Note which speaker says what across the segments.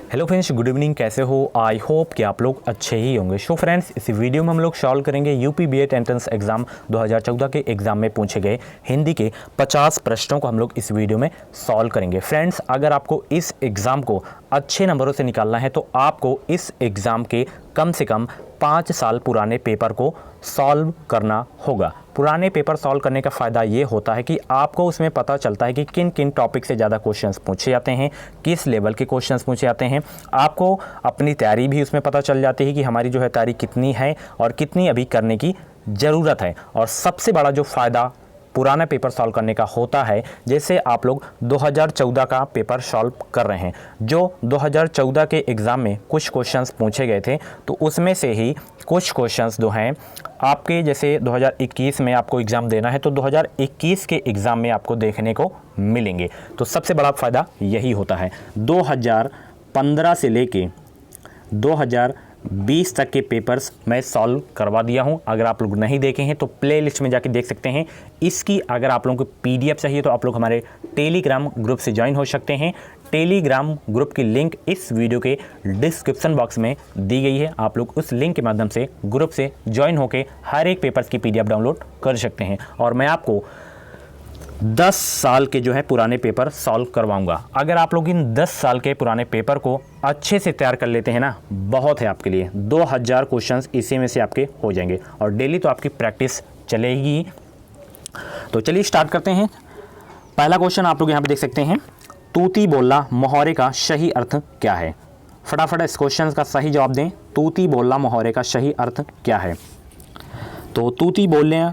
Speaker 1: Hello friends, good evening. कैसे हो? I hope कि आप लोग अच्छे ही होंगे। सो फ्रेंड्स, इस वीडियो में हम लोग सॉल्व करेंगे यूपी बीएड एंट्रेंस एग्जाम 2014 के एग्जाम में पूछे गए हिंदी के 50 प्रश्नों को हम लोग इस वीडियो में सॉल्व करेंगे। फ्रेंड्स, अगर आपको इस एग्ज़ाम को अच्छे नंबरों से निकालना है तो आपको इस एग्ज़ाम के कम से कम 5 साल पुराने पेपर को सॉल्व करना होगा। पुराने पेपर सॉल्व करने का फ़ायदा ये होता है कि आपको उसमें पता चलता है कि किन किन टॉपिक से ज़्यादा क्वेश्चंस पूछे जाते हैं, किस लेवल के क्वेश्चंस पूछे जाते हैं। आपको अपनी तैयारी भी उसमें पता चल जाती है कि हमारी जो है तैयारी कितनी है और कितनी अभी करने की ज़रूरत है। और सबसे बड़ा जो फ़ायदा पुराना पेपर सॉल्व करने का होता है, जैसे आप लोग 2014 का पेपर सॉल्व कर रहे हैं, जो 2014 के एग्ज़ाम में कुछ क्वेश्चंस पूछे गए थे, तो उसमें से ही कुछ क्वेश्चंस जो हैं आपके, जैसे 2021 में आपको एग्ज़ाम देना है तो 2021 के एग्ज़ाम में आपको देखने को मिलेंगे। तो सबसे बड़ा फ़ायदा यही होता है। 2015 से लेके 2020 तक के पेपर्स मैं सॉल्व करवा दिया हूं। अगर आप लोग नहीं देखे हैं तो प्ले लिस्ट में जाके देख सकते हैं। इसकी अगर आप लोगों को PDF चाहिए तो आप लोग हमारे टेलीग्राम ग्रुप से ज्वाइन हो सकते हैं। टेलीग्राम ग्रुप की लिंक इस वीडियो के डिस्क्रिप्शन बॉक्स में दी गई है। आप लोग उस लिंक के माध्यम से ग्रुप से ज्वाइन होकर हर एक पेपर्स की PDF डाउनलोड कर सकते हैं। और मैं आपको 10 साल के जो है पुराने पेपर सॉल्व करवाऊंगा। अगर आप लोग इन 10 साल के पुराने पेपर को अच्छे से तैयार कर लेते हैं ना, बहुत है आपके लिए। 2000 क्वेश्चंस इसी में से आपके हो जाएंगे और डेली तो आपकी प्रैक्टिस चलेगी। तो चलिए स्टार्ट करते हैं। पहला क्वेश्चन आप लोग यहाँ पे देख सकते हैं, तूती बोला मुहावरे का सही अर्थ क्या है? फटाफट इस क्वेश्चन का सही जवाब दें। तूती बोला मुहावरे का सही अर्थ क्या है? तो तूती बोलने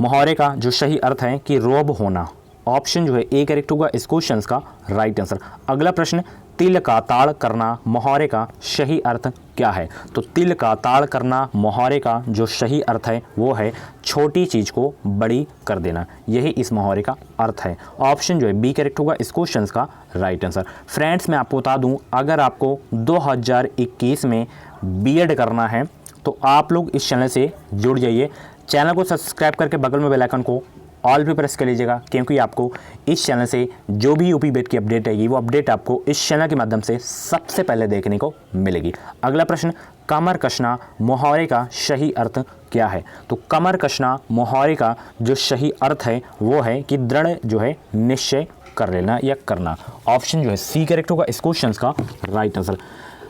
Speaker 1: मुहावरे का जो सही अर्थ है कि रोब होना। ऑप्शन जो है ए करेक्ट होगा इस क्वेश्चन का राइट आंसर। अगला प्रश्न, तिल का ताड़ करना मुहावरे का सही अर्थ क्या है? तो तिल का ताड़ करना मुहावरे का जो सही अर्थ है वो है छोटी चीज को बड़ी कर देना। यही इस मुहावरे का अर्थ है। ऑप्शन जो है बी करेक्ट होगा इस क्वेश्चन का राइट आंसर। फ्रेंड्स, मैं आपको बता दूं, अगर आपको 2021 में बीएड करना है तो आप लोग इस चैनल से जुड़ जाइए। चैनल को सब्सक्राइब करके बगल में बेल आइकन को ऑल पे प्रेस कर लीजिएगा, क्योंकि आपको इस चैनल से जो भी यूपी बीएड की अपडेट आएगी वो अपडेट आपको इस चैनल के माध्यम से सबसे पहले देखने को मिलेगी। अगला प्रश्न, कमर कसना मुहावरे का सही अर्थ क्या है? तो कमर कसना मुहावरे का जो सही अर्थ है वो है कि दृढ़ जो है निश्चय कर लेना या करना। ऑप्शन जो है सी करेक्ट होगा इस क्वेश्चन का राइट आंसर।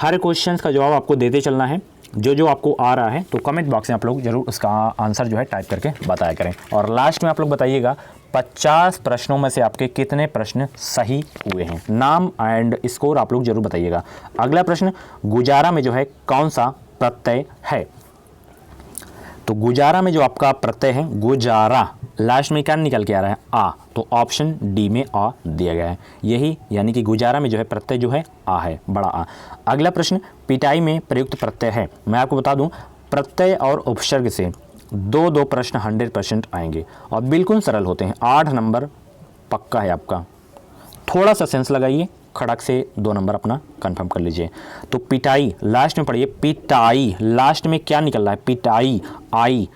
Speaker 1: हर क्वेश्चन का जवाब आपको देते चलना है। जो आपको आ रहा है तो कमेंट बॉक्स में आप लोग जरूर उसका आंसर जो है टाइप करके बताया करें। और लास्ट में आप लोग बताइएगा 50 प्रश्नों में से आपके कितने प्रश्न सही हुए हैं। नाम एंड स्कोर आप लोग जरूर बताइएगा। अगला प्रश्न, गुजारा में जो है कौन सा प्रत्यय है? तो गुजारा में जो आपका प्रत्यय है गुजारा, लास्ट में क्या निकल के आ रहा है? आ। तो ऑप्शन डी में आ दिया गया है। यही यानी कि गुजारा में जो है प्रत्यय जो है आ है, बड़ा आ। अगला प्रश्न, पिटाई में प्रयुक्त प्रत्यय है। मैं आपको बता दूं, प्रत्यय और उपसर्ग से दो प्रश्न 100% आएंगे और बिल्कुल सरल होते हैं। 8 नंबर पक्का है आपका। थोड़ा सा सेंस लगाइए, खड़क से 2 नंबर अपना कंफर्म कर लीजिए। तो पिटाई लास्ट में पढ़िए, पिटाई लास्ट में क्या निकल रहा है? पिटाई, आई।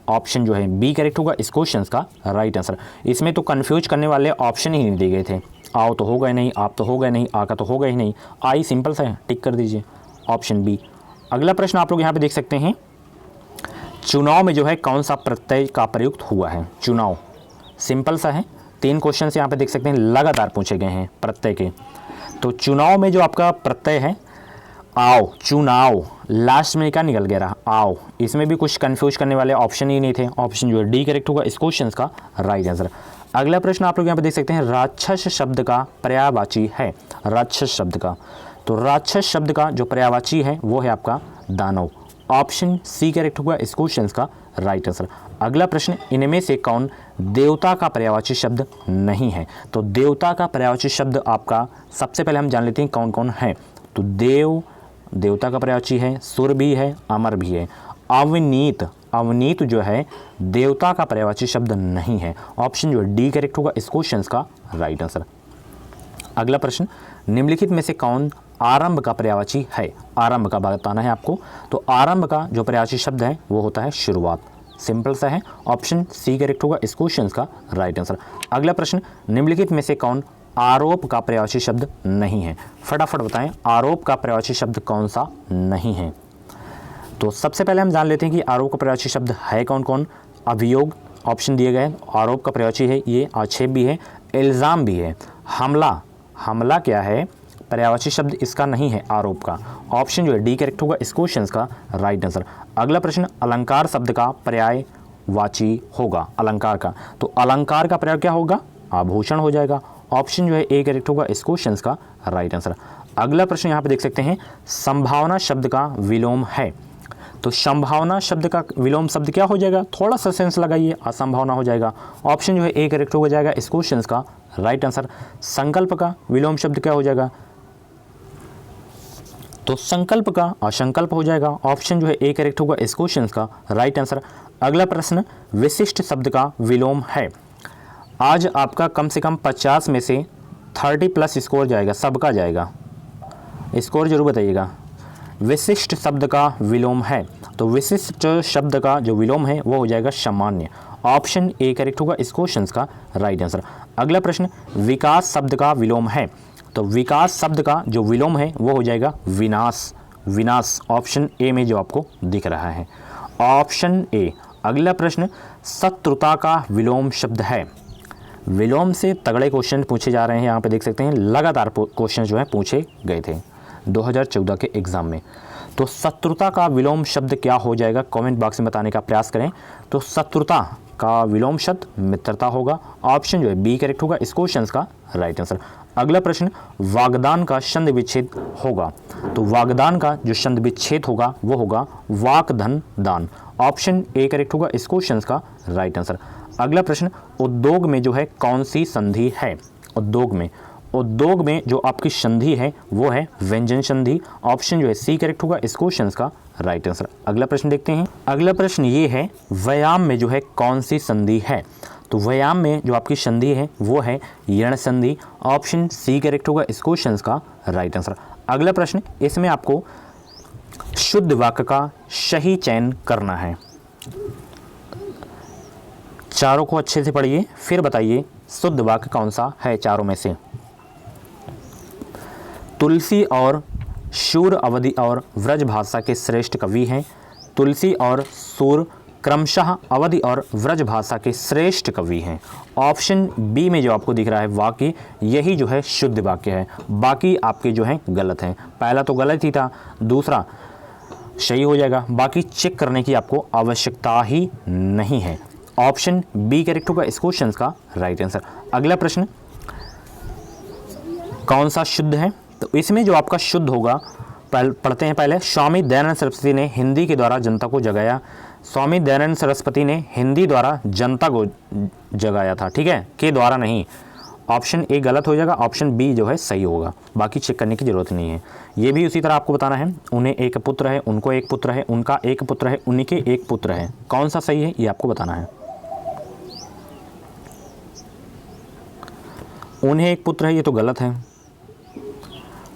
Speaker 1: ऑप्शन जो है बी करेक्ट होगा इस क्वेश्चन का राइट आंसर। इसमें तो कंफ्यूज करने वाले ऑप्शन ही नहीं दिए गए थे। आओ तो हो गए नहीं, आप तो हो गए नहीं, आ का तो हो गए ही नहीं, आई सिंपल सा है, टिक कर दीजिए ऑप्शन बी। अगला प्रश्न आप लोग यहाँ पे देख सकते हैं, चुनाव में जो है कौन सा प्रत्यय का प्रयुक्त हुआ है? चुनाव सिंपल सा है। 3 क्वेश्चन यहाँ पे देख सकते हैं लगातार पूछे गए हैं प्रत्यय के। तो चुनाव में जो आपका प्रत्यय है आओ, चुनाव, लास्ट में क्या निकल गया रहा? आओ। इसमें भी कुछ कंफ्यूज करने वाले ऑप्शन ही नहीं थे। ऑप्शन जो है डी करेक्ट होगा इस क्वेश्चन का राइट आंसर। अगला प्रश्न आप लोग यहाँ पे देख सकते हैं, राक्षस शब्द का पर्यायवाची है। राक्षस शब्द का, तो राक्षस शब्द का जो पर्यायवाची है वो है आपका दानव। ऑप्शन सी करेक्ट होगा इस क्वेश्चन का राइट आंसर। अगला प्रश्न, इनमें से कौन देवता का पर्यायवाची शब्द नहीं है? तो देवता का पर्यायवाची शब्द आपका सबसे पहले हम जान लेते हैं कौन कौन है। तो देवता का पर्यायवाची है, सुर भी है, अमर भी है। अवनीत, अवनीत जो है देवता का पर्यायवाची शब्द नहीं है। ऑप्शन जो है डी करेक्ट होगा इस क्वेश्चन का राइट आंसर। अगला प्रश्न, निम्नलिखित में से कौन आरंभ का पर्यायवाची है? आरंभ का बताना है आपको। तो आरंभ का जो पर्यायवाची शब्द है वो होता है शुरुआत। सिंपल सा है। ऑप्शन सी करेक्ट होगा इस क्वेश्चन का राइट आंसर। अगला प्रश्न, निम्नलिखित में से कौन आरोप का पर्यायवाची शब्द नहीं है। फटाफट बताएं आरोप का पर्यायवाची शब्द कौन सा नहीं है। तो सबसे पहले हम जान लेते हैं कि आरोप का पर्यायवाची शब्द है कौन कौन। अभियोग ऑप्शन दिए गए आरोप का पर्यायवाची है, ये आक्षेप भी है, इल्ज़ाम भी है। हमला, हमला क्या है, पर्यायवाची शब्द इसका नहीं है आरोप का। ऑप्शन जो है डी करेक्ट होगा इस क्वेश्चन का राइट आंसर। अगला प्रश्न, अलंकार शब्द का पर्यायवाची होगा अलंकार का, तो अलंकार का पर्याय क्या होगा, आभूषण हो जाएगा। ऑप्शन जो है ए करेक्ट होगा इस क्वेश्चन का राइट आंसर। अगला प्रश्न यहाँ पे देख सकते हैं, संभावना शब्द का विलोम है, तो संभावना शब्द का विलोम शब्द क्या हो जाएगा, थोड़ा सा सेंस लगाइए, असंभावना हो जाएगा। ऑप्शन जो है ए करेक्ट हो जाएगा इस क्वेश्चन का राइट आंसर। संकल्प का विलोम शब्द क्या हो जाएगा, तो संकल्प का असंकल्प हो जाएगा। ऑप्शन जो है ए करेक्ट होगा इस क्वेश्चन का राइट आंसर। अगला प्रश्न, विशिष्ट शब्द का विलोम है। आज आपका कम से कम 50 में से 30+ स्कोर जाएगा, सबका जाएगा, स्कोर जरूर बताइएगा। विशिष्ट शब्द का विलोम है, तो विशिष्ट शब्द का जो विलोम है वो हो जाएगा सामान्य। ऑप्शन ए करेक्ट होगा इस क्वेश्चन का राइट आंसर। अगला प्रश्न, विकास शब्द का विलोम है, तो विकास शब्द का जो विलोम है वो हो जाएगा विनाश, विनाश। ऑप्शन ए में जो आपको दिख रहा है ऑप्शन ए। अगला प्रश्न, शत्रुता का विलोम शब्द है। विलोम से तगड़े क्वेश्चन पूछे जा रहे हैं, यहाँ पे देख सकते हैं लगातार क्वेश्चन जो है पूछे गए थे 2014 के एग्ज़ाम में। तो शत्रुता का विलोम शब्द क्या हो जाएगा, कमेंट बॉक्स में बताने का प्रयास करें। तो शत्रुता का विलोम शब्द मित्रता होगा। ऑप्शन जो है बी करेक्ट होगा इस क्वेश्चन का राइट आंसर। अगला प्रश्न, वागदान का छंद विच्छेद होगा, तो वागदान का जो छंद विच्छेद होगा वो होगा वाक धन दान। ऑप्शन ए करेक्ट होगा इस क्वेश्चन का राइट आंसर। अगला प्रश्न, उद्योग में जो है कौन सी संधि है, उद्योग में, उद्योग में जो आपकी संधि है वो है व्यंजन संधि। ऑप्शन जो है सी करेक्ट होगा इस क्वेश्चन का राइट आंसर। अगला प्रश्न देखते हैं। अगला प्रश्न ये है, व्यायाम में जो है कौन सी संधि है, तो व्यायाम में जो आपकी संधि है वो है यण संधि। ऑप्शन सी करेक्ट होगा इस क्वेश्चन का राइट आंसर। अगला प्रश्न, इसमें आपको शुद्ध वाक्य का सही चयन करना है। चारों को अच्छे से पढ़िए फिर बताइए शुद्ध वाक्य कौन सा है चारों में से। तुलसी और सूर अवधि और व्रज भाषा के श्रेष्ठ कवि हैं। तुलसी और सूर क्रमशः अवधि और व्रज भाषा के श्रेष्ठ कवि हैं। ऑप्शन बी में जो आपको दिख रहा है वाक्य, यही जो है शुद्ध वाक्य है, बाकी आपके जो हैं गलत हैं। पहला तो गलत ही था, दूसरा सही हो जाएगा, बाकी चेक करने की आपको आवश्यकता ही नहीं है। ऑप्शन बी करेक्ट होगा इस क्वेश्चन का राइट आंसर। अगला प्रश्न, कौन सा शुद्ध है, तो इसमें जो आपका शुद्ध होगा पढ़ते हैं पहले। स्वामी दयानंद सरस्वती ने हिंदी के द्वारा जनता को जगाया। स्वामी दयानंद सरस्वती ने हिंदी द्वारा जनता को जगाया था, ठीक है, के द्वारा नहीं। ऑप्शन ए गलत हो जाएगा, ऑप्शन बी जो है सही होगा, बाकी चेक करने की जरूरत नहीं है। ये भी उसी तरह आपको बताना है। उन्हें एक पुत्र है, उनको एक पुत्र है, उनका एक पुत्र है, उनके एक पुत्र है, कौन सा सही है ये आपको बताना है। उन्हें एक पुत्र है ये तो गलत है,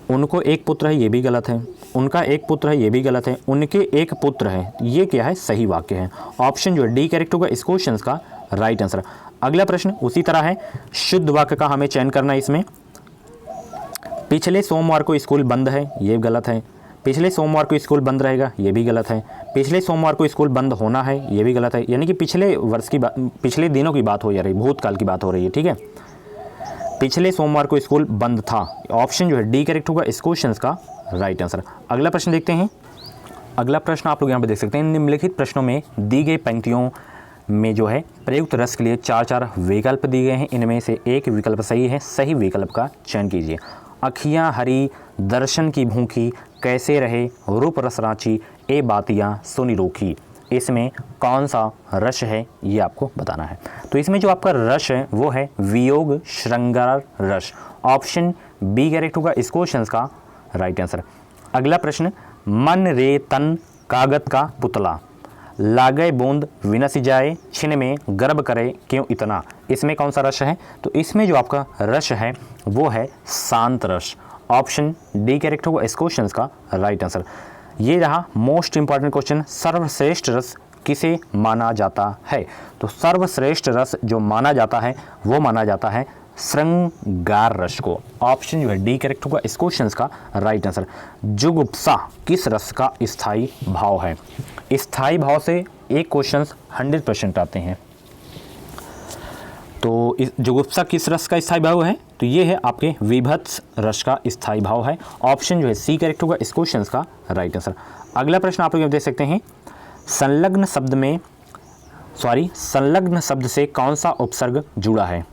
Speaker 1: उनको एक पुत्र है ये भी गलत है, उनका एक पुत्र है ये भी गलत है, उनके एक पुत्र है ये क्या है, सही वाक्य है। ऑप्शन जो है डी करेक्ट होगा इस क्वेश्चन का राइट आंसर। अगला प्रश्न उसी तरह है, शुद्ध वाक्य का हमें चयन करना है इसमें। पिछले सोमवार को स्कूल बंद है ये गलत है, पिछले सोमवार को स्कूल बंद रहेगा ये भी गलत है, पिछले सोमवार को स्कूल बंद होना है ये भी गलत है, यानी कि पिछले वर्ष की बात, पिछले दिनों की बात हो जा रही, भूतकाल की बात हो रही है, ठीक है। पिछले सोमवार को स्कूल बंद था, ऑप्शन जो है डी करेक्ट होगा इस क्वेश्चन का राइट आंसर। अगला प्रश्न देखते हैं। अगला प्रश्न आप लोग यहाँ पे देख सकते हैं, निम्नलिखित प्रश्नों में दी गई पंक्तियों में जो है प्रयुक्त रस के लिए 4 विकल्प दिए गए हैं, इनमें से एक विकल्प सही है, सही विकल्प का चयन कीजिए। अखियाँ हरी दर्शन की भूखी, कैसे रहे रूप रस रांची, ए बातियाँ सुनी रूखी, इसमें कौन सा रस है ये आपको बताना है। तो इसमें जो आपका रस है वो है वियोग श्रृंगार रस। ऑप्शन बी करेक्ट होगा इस क्वेश्चन का राइट आंसर। अगला प्रश्न, मन रे तन कागज का पुतला, लागे बूंद विनस जाए, छिन में गर्भ करे क्यों इतना, इसमें कौन सा रस है, तो इसमें जो आपका रस है वो है शांत रस। ऑप्शन डी करेक्ट होगा इस क्वेश्चन का राइट आंसर। ये रहा मोस्ट इंपॉर्टेंट क्वेश्चन, सर्वश्रेष्ठ रस किसे माना जाता है, तो सर्वश्रेष्ठ रस जो माना जाता है वो माना जाता है श्रृंगार रस को। ऑप्शन जो है डी करेक्ट होगा इस क्वेश्चन का राइट आंसर। जुगुप्सा किस रस का स्थायी भाव है? स्थायी भाव से एक क्वेश्चन 100% आते हैं। तो इस जुगुप्सा किस रस का स्थायी भाव है? तो ये है आपके विभत्स रस का स्थायी भाव है। ऑप्शन जो है सी करेक्ट होगा इस क्वेश्चन का राइट आंसर। अगला प्रश्न आप लोग देख सकते हैं, संलग्न शब्द से कौन सा उपसर्ग जुड़ा है?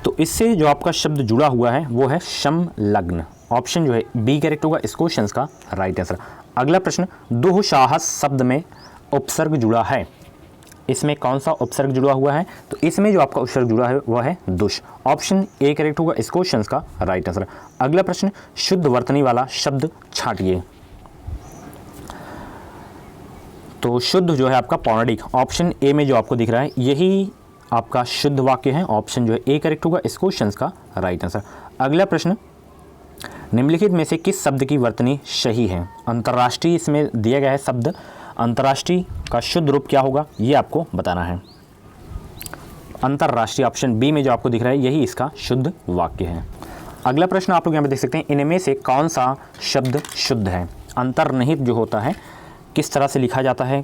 Speaker 1: तो इससे जो आपका शब्द जुड़ा हुआ है वो है समलग्न। ऑप्शन जो है बी करेक्ट होगा इस क्वेश्चन का राइट आंसर। अगला प्रश्न, दुःसाहस शब्द में उपसर्ग जुड़ा है, इसमें कौन सा उपसर्ग जुड़ा हुआ है? तो इसमें जो आपका उपसर्ग जुड़ा है वह है दुष। ऑप्शन ए करेक्ट होगा इस क्वेश्चन का राइट आंसर। अगला प्रश्न, शुद्ध वर्तनी वाला शब्द छांटिए। तो शुद्ध जो है आपका पौराणिक, ऑप्शन ए में जो आपको दिख रहा है यही आपका शुद्ध वाक्य है। ऑप्शन जो है ए करेक्ट होगा इस क्वेश्चन का राइट आंसर। अगला प्रश्न, निम्नलिखित में से किस शब्द की वर्तनी सही है? अंतर्राष्ट्रीय इसमें दिया गया है शब्द, अंतर्राष्ट्रीय का शुद्ध रूप क्या होगा ये आपको बताना है। अंतर्राष्ट्रीय ऑप्शन बी में जो आपको दिख रहा है यही इसका शुद्ध वाक्य है। अगला प्रश्न आप लोग यहाँ पे देख सकते हैं, इनमें से कौन सा शब्द शुद्ध है? अंतर्निहित जो होता है किस तरह से लिखा जाता है,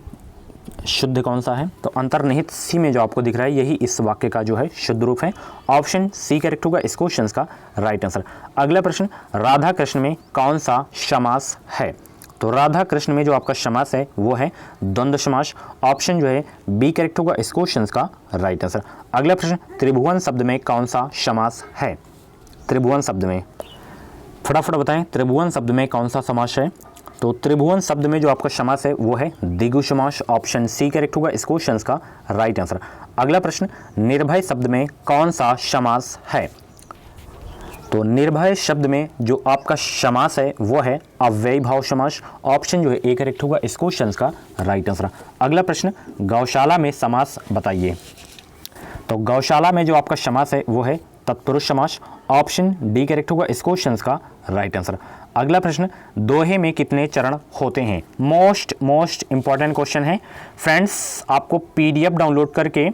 Speaker 1: शुद्ध कौन सा है? तो अंतर्निहित सी में जो आपको दिख रहा है यही इस वाक्य का जो है शुद्ध रूप है। ऑप्शन सी करेक्ट होगा इस क्वेश्चन का राइट आंसर। अगला प्रश्न, राधा कृष्ण में कौन सा समास है? तो राधा कृष्ण में जो आपका समास है वो है द्वंद्व समास। ऑप्शन जो है बी करेक्ट होगा इस क्वेश्चन का राइट आंसर। अगला प्रश्न, त्रिभुवन शब्द में कौन सा समास है? त्रिभुवन शब्द में फटाफट बताएं, त्रिभुवन शब्द में कौन सा समास है? तो त्रिभुवन शब्द में जो आपका समास है वो है द्विगु समास। ऑप्शन सी करेक्ट होगा इस क्वेश्चन का राइट आंसर। अगला प्रश्न, निर्भय शब्द में कौन सा समास है? तो निर्भय शब्द में जो आपका समास है वो है अव्ययी भाव समास। ऑप्शन जो है ए करेक्ट होगा इस क्वेश्चन का राइट आंसर। अगला प्रश्न, गौशाला में समास बताइए। तो गौशाला में जो आपका समास है वो है तत्पुरुष समास। ऑप्शन डी करेक्ट होगा इस क्वेश्चन का राइट आंसर। अगला प्रश्न, दोहे में कितने चरण होते हैं? मोस्ट इंपॉर्टेंट क्वेश्चन है फ्रेंड्स। आपको पीडीएफ डाउनलोड करके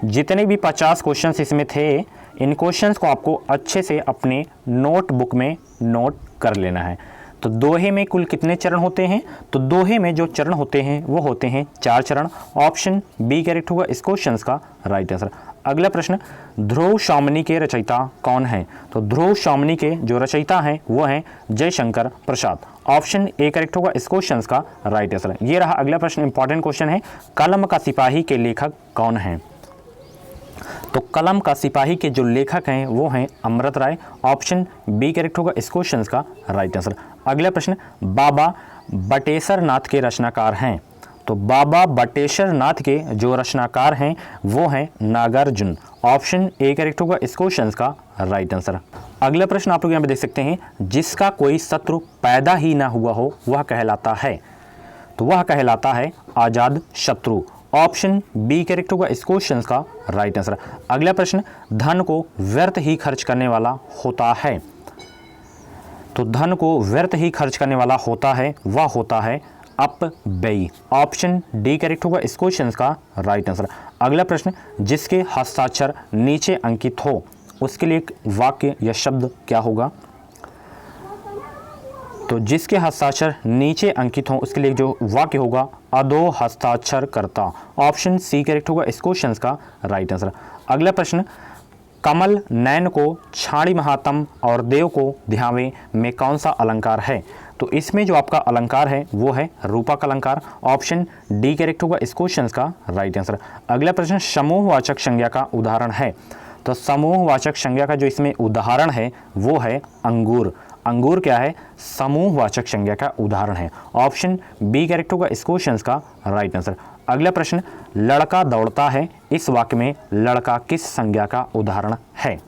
Speaker 1: जितने भी 50 क्वेश्चंस इसमें थे इन क्वेश्चंस को आपको अच्छे से अपने नोटबुक में नोट कर लेना है। तो दोहे में कुल कितने चरण होते हैं? तो दोहे में जो चरण होते हैं वो होते हैं 4 चरण। ऑप्शन बी करेक्ट होगा इस क्वेश्चन का राइट आंसर। अगला प्रश्न, ध्रुव सौमनी के रचयिता कौन है? तो ध्रुव सौमनी के जो रचयिता हैं वो हैं Jaishankar Prasad. Option A correct होगा इस क्वेश्चन का राइट आंसर। ये रहा अगला प्रश्न, इंपॉर्टेंट क्वेश्चन है, कलम का सिपाही के लेखक कौन है? तो कलम का सिपाही के जो लेखक हैं वो हैं अमृत राय। ऑप्शन बी करेक्ट होगा इस क्वेश्चन का राइट आंसर। अगला प्रश्न, बाबा बटेश्वर नाथ के रचनाकार हैं? तो बाबा बटेश्वर नाथ के जो रचनाकार हैं वो हैं नागार्जुन। ऑप्शन ए करेक्ट होगा इस क्वेश्चन का राइट आंसर। अगला प्रश्न आप लोग यहाँ पे देख सकते हैं, जिसका कोई शत्रु पैदा ही ना हुआ हो वह कहलाता है? तो वह कहलाता है आजाद शत्रु। ऑप्शन बी करेक्ट होगा इस क्वेश्चन का राइट आंसर। अगला प्रश्न, धन को व्यर्थ ही खर्च करने वाला होता है? तो धन को व्यर्थ ही खर्च करने वाला होता है वह होता है अपव्ययी। ऑप्शन डी करेक्ट होगा इस क्वेश्चन का राइट आंसर। अगला प्रश्न, जिसके हस्ताक्षर नीचे अंकित हो उसके लिए एक वाक्य या शब्द क्या होगा? तो जिसके हस्ताक्षर नीचे अंकित हो उसके लिए जो वाक्य होगा अधो हस्ताक्षर करता। ऑप्शन सी करेक्ट होगा इस क्वेश्चन का राइट आंसर। अगला प्रश्न, कमल नयन को छाड़ी महात्म और देव को ध्यावे में कौन सा अलंकार है? तो इसमें जो आपका अलंकार है वो है रूपक अलंकार। ऑप्शन डी करेक्ट होगा इस क्वेश्चन का राइट आंसर। अगला प्रश्न, समूहवाचक संज्ञा का उदाहरण है? तो समूहवाचक संज्ञा का जो इसमें उदाहरण है वो है अंगूर। अंगूर क्या है? समूहवाचक संज्ञा का उदाहरण है। ऑप्शन बी करेक्ट होगा इस क्वेश्चन का राइट आंसर। अगला प्रश्न, लड़का दौड़ता है, इस वाक्य में लड़का किस संज्ञा का उदाहरण है?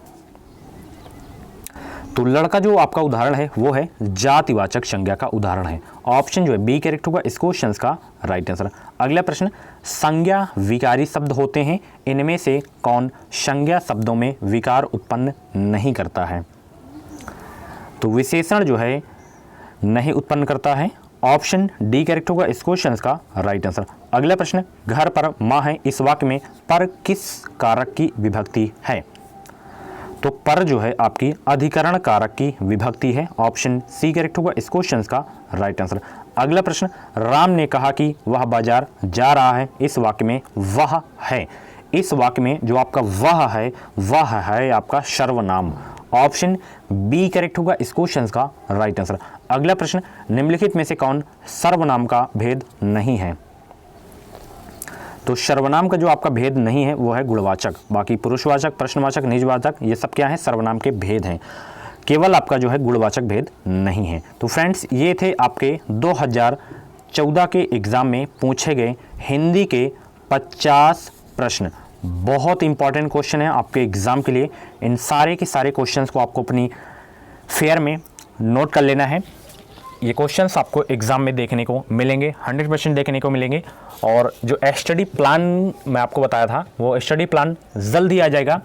Speaker 1: तो लड़का जो आपका उदाहरण है वो है जातिवाचक संज्ञा का उदाहरण है। ऑप्शन जो है बी करेक्ट होगा इस क्वेश्चन का राइट आंसर। अगला प्रश्न, संज्ञा विकारी शब्द होते हैं, इनमें से कौन संज्ञा शब्दों में विकार उत्पन्न नहीं करता है? तो विशेषण जो है नहीं उत्पन्न करता है। ऑप्शन डी करेक्ट होगा इस क्वेश्चन का राइट आंसर। अगला प्रश्न, घर पर माँ है, इस वाक्य में पर किस कारक की विभक्ति है? तो पर जो है आपकी अधिकरण कारक की विभक्ति है। ऑप्शन सी करेक्ट होगा इस क्वेश्चन का राइट आंसर। अगला प्रश्न, राम ने कहा कि वह बाजार जा रहा है, इस वाक्य में वह है, इस वाक्य में जो आपका वह है आपका सर्वनाम। ऑप्शन बी करेक्ट होगा इस क्वेश्चन का राइट आंसर। अगला प्रश्न, निम्नलिखित में से कौन सर्वनाम का भेद नहीं है? तो सर्वनाम का जो आपका भेद नहीं है वो है गुणवाचक, बाकी पुरुषवाचक, प्रश्नवाचक, निजवाचक ये सब क्या है, सर्वनाम के भेद हैं। केवल आपका जो है गुणवाचक भेद नहीं है। तो फ्रेंड्स ये थे आपके 2014 के एग्ज़ाम में पूछे गए हिंदी के 50 प्रश्न। बहुत इंपॉर्टेंट क्वेश्चन है आपके एग्ज़ाम के लिए। इन सारे के सारे क्वेश्चंस को आपको अपनी फेयर में नोट कर लेना है। ये क्वेश्चंस आपको एग्ज़ाम में देखने को मिलेंगे, 100% देखने को मिलेंगे। और जो स्टडी प्लान मैं आपको बताया था वो स्टडी प्लान जल्दी आ जाएगा,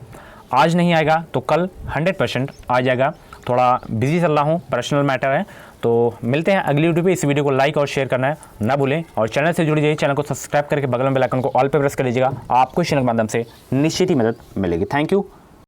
Speaker 1: आज नहीं आएगा तो कल 100% आ जाएगा। थोड़ा बिजी चल रहा हूँ, पर्सनल मैटर है। तो मिलते हैं अगली वीडियो पे। इस वीडियो को लाइक और शेयर करना है ना भूलें, और चैनल से जुड़ जाइए, चैनल को सब्सक्राइब करके बगल में बेल आइकन को ऑल पे प्रेस कर लीजिएगा। आपको इस चैनल के माध्यम से निश्चित ही मदद मिलेगी। Thank you.